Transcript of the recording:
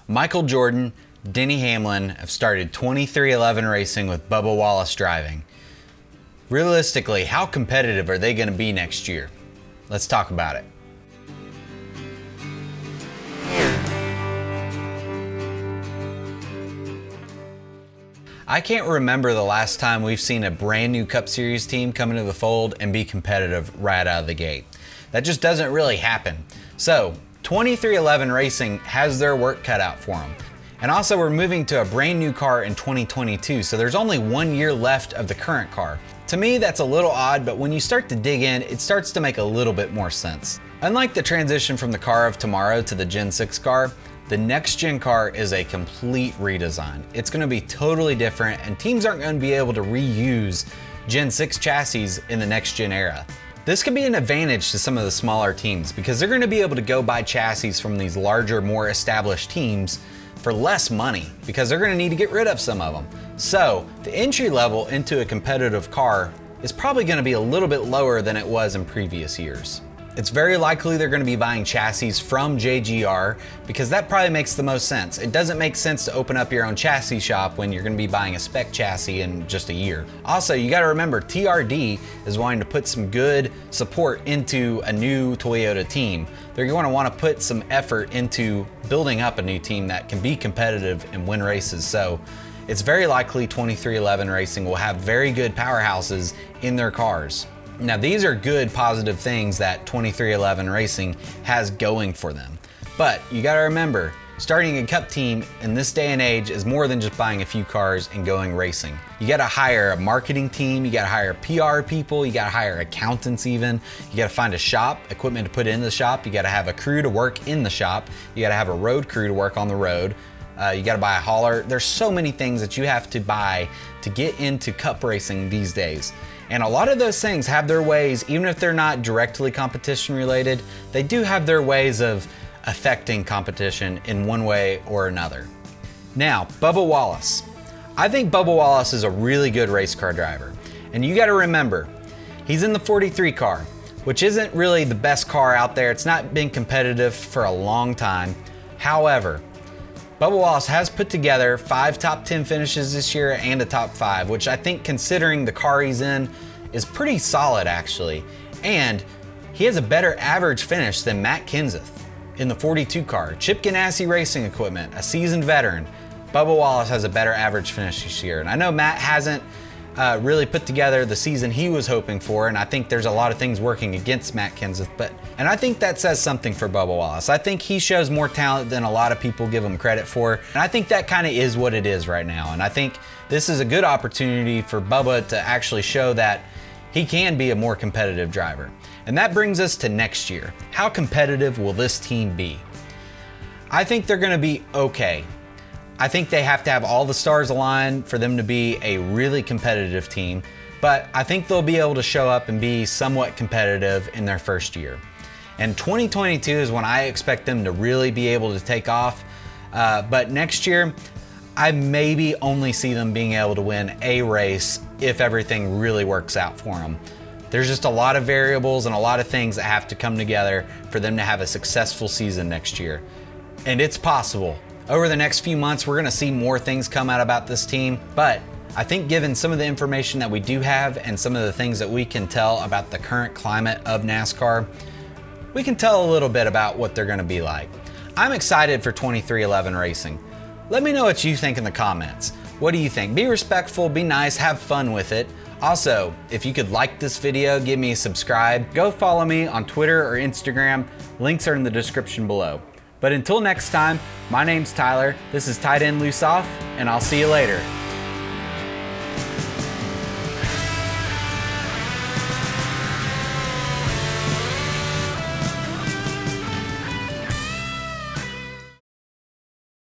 Micheal Jordan, Denny Hamlin have started 2311 racing with Bubba Wallace driving. Realistically, how competitive are they going to be next year? Let's talk about it. I can't remember the last time we've seen a brand new Cup Series team come into the fold and be competitive right out of the gate. That just doesn't really happen. So 2311 Racing has their work cut out for them. And also we're moving to a brand new car in 2022, so there's only 1 year left of the current car. To me, that's a little odd, but when you start to dig in, it starts to make a little bit more sense. Unlike the transition from the car of tomorrow to the Gen 6 car, the next gen car is a complete redesign. It's going to be totally different, and teams aren't going to be able to reuse Gen 6 chassis in the next gen era. This could be an advantage to some of the smaller teams because they're going to be able to go buy chassis from these larger, more established teams for less money because they're going to need to get rid of some of them. So the entry level into a competitive car is probably going to be a little bit lower than it was in previous years. It's very likely they're going to be buying chassis from JGR because that probably makes the most sense. It doesn't make sense to open up your own chassis shop when you're going to be buying a spec chassis in just a year. Also, you got to remember TRD is wanting to put some good support into a new Toyota team. They're going to want to put some effort into building up a new team that can be competitive and win races. So it's very likely 2311 Racing will have very good powerhouses in their cars. Now these are good positive things that 2311 Racing has going for them. But you gotta remember, starting a Cup team in this day and age is more than just buying a few cars and going racing. You gotta hire a marketing team, you gotta hire PR people, you gotta hire accountants even, you gotta find a shop, equipment to put in the shop, you gotta have a crew to work in the shop, you gotta have a road crew to work on the road, you gotta buy a hauler. There's so many things that you have to buy to get into Cup racing these days. And a lot of those things have their ways, even if they're not directly competition related, they do have their ways of affecting competition in one way or another. Now, Bubba Wallace. I think Bubba Wallace is a really good race car driver. And you gotta remember, he's in the 43 car, which isn't really the best car out there. It's not been competitive for a long time. However, Bubba Wallace has put together 5 top 10 finishes this year and a top 5, which I think, considering the car he's in, is pretty solid actually. And he has a better average finish than Matt Kenseth in the 42 car. Chip Ganassi Racing Equipment, a seasoned veteran. Bubba Wallace has a better average finish this year. And I know Matt hasn't really put together the season he was hoping for, and I think there's a lot of things working against Matt Kenseth, and I think that says something for Bubba Wallace. I think he shows more talent than a lot of people give him credit for, and I think that kind of is what it is right now. And I think this is a good opportunity for Bubba to actually show that he can be a more competitive driver. And that brings us to next year. How competitive will this team be? I think they're going to be okay. I think they have to have all the stars aligned for them to be a really competitive team, but I think they'll be able to show up and be somewhat competitive in their first year. And 2022 is when I expect them to really be able to take off, but next year, I maybe only see them being able to win a race if everything really works out for them. There's just a lot of variables and a lot of things that have to come together for them to have a successful season next year. And it's possible. Over the next few months, we're gonna see more things come out about this team, but I think given some of the information that we do have and some of the things that we can tell about the current climate of NASCAR, we can tell a little bit about what they're gonna be like. I'm excited for 2311 Racing. Let me know what you think in the comments. What do you think? Be respectful, be nice, have fun with it. Also, if you could like this video, give me a subscribe. Go follow me on Twitter or Instagram. Links are in the description below. But until next time, my name's Tyler, this is Tight End Loose Off, and I'll see you later.